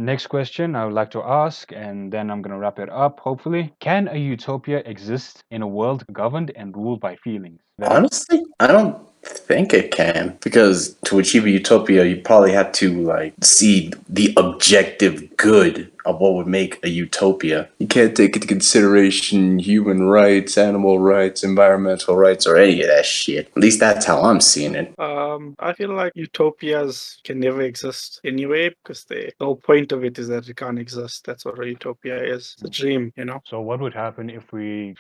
next question I would like to ask, and then I'm going to wrap it up, hopefully. Can a utopia exist in a world governed and ruled by feelings? Honestly, I don't think it can, because to achieve a utopia, you probably have to like see the objective good of what would make a utopia. You can't take into consideration human rights, animal rights, environmental rights, or any of that shit. At least that's how I'm seeing it. I feel like utopias can never exist anyway because the whole point of it is that it can't exist. That's what a utopia is. It's a dream, you know. So what would happen if we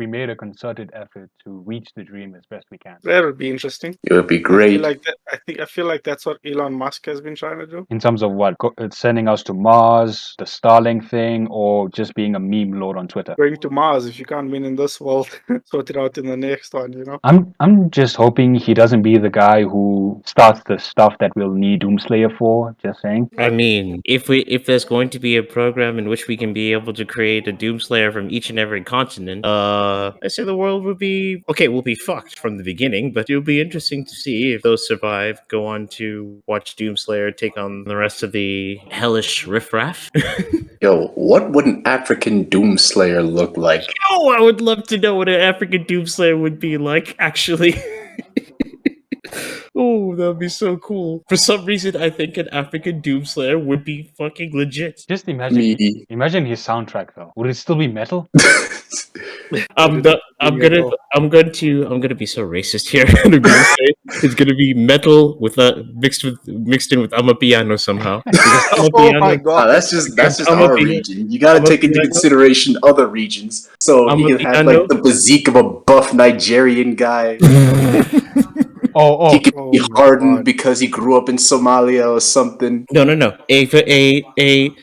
made a concerted effort to reach the dream as best we can? That would be interesting. It would be I feel great. like that. I feel like that's what Elon Musk has been trying to do. In terms of what? Sending us to Mars, the Starlink thing, or just being a meme lord on Twitter? Going to Mars, if you can't win in this world, sort it out in the next one, you know. I'm just hoping he doesn't be the guy who starts the stuff that we'll need Doomslayer for. Just saying. I mean, if there's going to be a program in which we can be able to create a Doomslayer from each and every continent, I say the world would be we'll be fucked from the beginning, but it would be interesting to see if those survive, go on to watch Doomslayer take on the rest of the hellish riffraff. Yo, what would an African Doomslayer look like? Oh, I would love to know what an African Doomslayer would be like, actually. Oh, that would be so cool. For some reason, I think an African Doomslayer would be fucking legit. Just imagine his soundtrack though. Would it still be metal? I'm going to be so racist here. I'm gonna say it's gonna be metal with mixed in with Amapiano somehow. Oh my god, that's just our region. You got to take into consideration other regions. So he can have like the physique of a buff Nigerian guy. He could be hardened because he grew up in Somalia or something. No.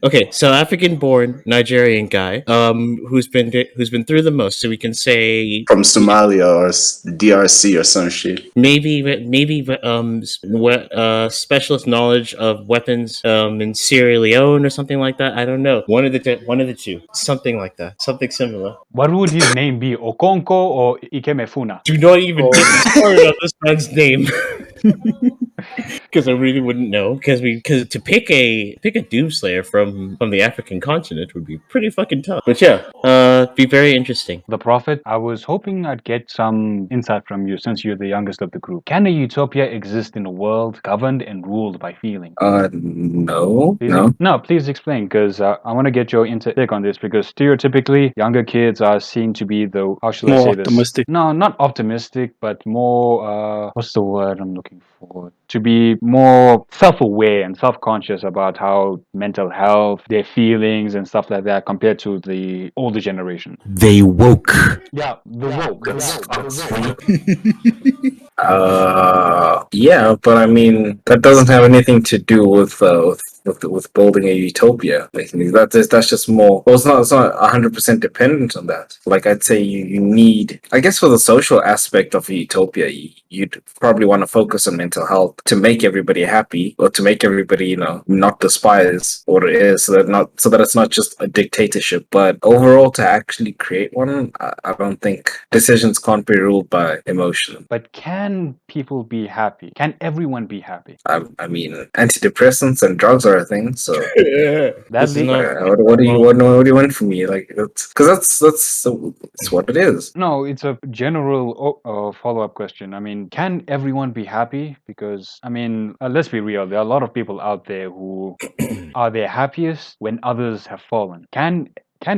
Okay, so African-born Nigerian guy, who's been through the most, so we can say from Somalia or DRC or some shit. Maybe specialist knowledge of weapons in Sierra Leone or something like that. I don't know. One of the two, something like that, something similar. What would his name be? Okonko or Ikemefuna? Do not even get started on this man's name. Because I really wouldn't know. Because to pick a Doomslayer from the African continent would be pretty fucking tough. But yeah, be very interesting. The Prophet, I was hoping I'd get some insight from you since you're the youngest of the group. Can a utopia exist in a world governed and ruled by feeling? No. No, please explain, because I want to get your take on this, because stereotypically, younger kids are seen to be the, how should I say this? Optimistic. No, not optimistic, but more, what's the word I'm looking for? To be more self-aware and self-conscious about how mental health, their feelings and stuff like that compared to the older generation. They woke. Yeah, the woke. Yeah, but I mean that doesn't have anything to do with building a utopia. Like, that's just more. Well, it's not 100% dependent on that. Like, I'd say you need, I guess, for the social aspect of a utopia, you'd probably want to focus on mental health to make everybody happy, or to make everybody, not despise what it is, so that it's not just a dictatorship. But overall, to actually create one, I don't think decisions can't be ruled by emotion. But can people be happy? Can everyone be happy? I mean, antidepressants and drugs are a thing. So That's what do you want from me? Like, because that's what it is. No, it's a general follow-up question. I mean, can everyone be happy? Because, I mean, let's be real. There are a lot of people out there who are their happiest when others have fallen. Can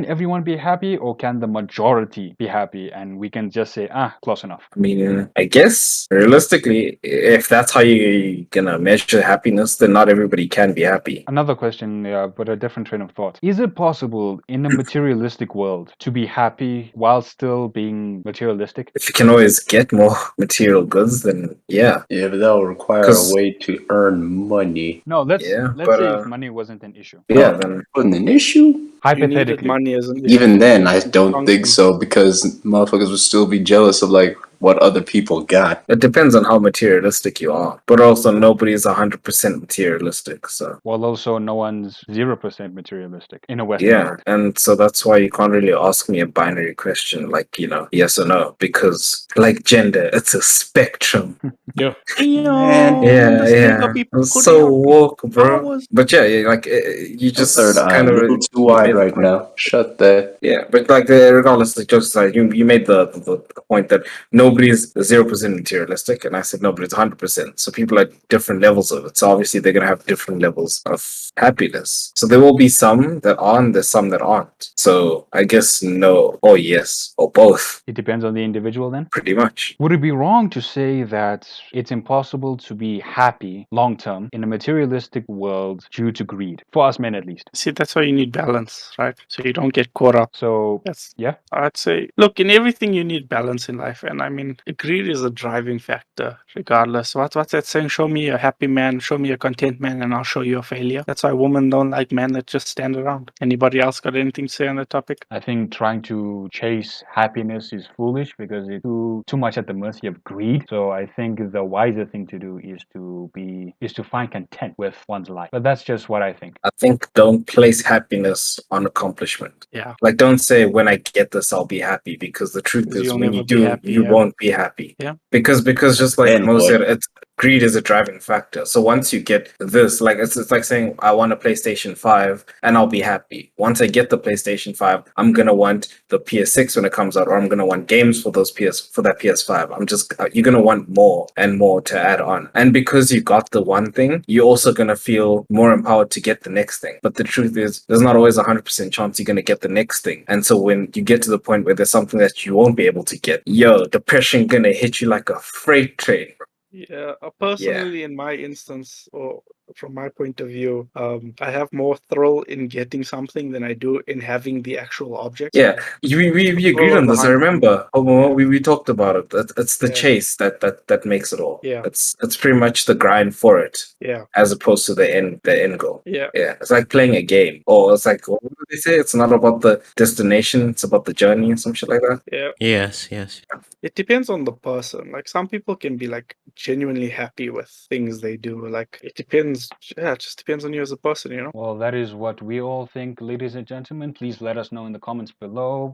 everyone be happy, or can the majority be happy and we can just say, close enough? I mean, I guess realistically, if that's how you're gonna measure happiness, then not everybody can be happy. Another question, but a different train of thought. Is it possible in a materialistic world to be happy while still being materialistic? If you can always get more material goods, then yeah. Yeah, but that will require a way to earn money. No, let's say if money wasn't an issue. Yeah, then it wasn't an issue. Hypothetically. Money isn't even then, I don't think so, because motherfuckers would still be jealous of like what other people got. It depends on how materialistic you are, but also nobody is 100% materialistic. So While also no one's 0% materialistic in a Western yeah, world. and so that's why you can't really ask me a binary question like yes or no, because like gender, it's a spectrum. Yeah. Man. Yeah, yeah. I'm so woke, bro. But yeah, like you Your third just eye kind a of little too you wide made the right point. now. Shut that. Yeah, but like regardless of just like you made the point that nobody's 0% materialistic, and I said nobody's 100%. So people are different levels of it. So obviously they're gonna have different levels of happiness. So there will be some that are, and there's some that aren't. So I guess no, or yes, or both, It depends on the individual then. pretty much. Would it be wrong to say that it's impossible to be happy long term in a materialistic world due to greed? For us men, at least. See, that's why you need balance, right? So you don't get caught up. So, That's yeah. I'd say, look, in everything you need balance in life, and I mean, greed is a driving factor, regardless. What's that saying? Show me a happy man, show me a content man, and I'll show you a failure. That's why women don't like men that just stand around. Anybody else got anything to say on the topic? I think trying to chase happiness is foolish because it's too much at the mercy of greed. So I think the wiser thing to do is to find content with one's life. But that's just what I think. I think don't place happiness on accomplishment. Yeah, Like don't say when I get this I'll be happy, because the truth because is you'll when you never be do happy. you Yeah. won't be happy. Yeah. Because just like And Mo boy. said, it's greed is a driving factor. So once you get this, like it's like saying I want a PlayStation 5 and I'll be happy. Once I get the PlayStation 5, I'm gonna want the PS6 when it comes out, or I'm gonna want games for that PS5. You're gonna want more and more to add on. And because you got the one thing, you're also gonna feel more empowered to get the next thing. But the truth is there's not always 100% chance you're gonna get the next thing. And so when you get to the point where there's something that you won't be able to get, depression gonna hit you like a freight train. Yeah, personally, in my instance, or from my point of view, I have more thrill in getting something than I do in having the actual object. Yeah, we agreed Thrill of on the this. I hunt. remember. Yeah. We talked about it. It's the Yeah. chase that makes it all. Yeah. It's pretty much the grind for it, Yeah. as opposed to the end goal. Yeah. Yeah, it's like playing a game, or it's like what do they say? It's not about the destination; it's about the journey, or some shit like that. Yeah. Yes, yes. It depends on the person. Like some people can be like genuinely happy with things they do. Like it depends. Yeah, it just depends on you as a person, you know? Well, that is what we all think, ladies and gentlemen. Please let us know in the comments below.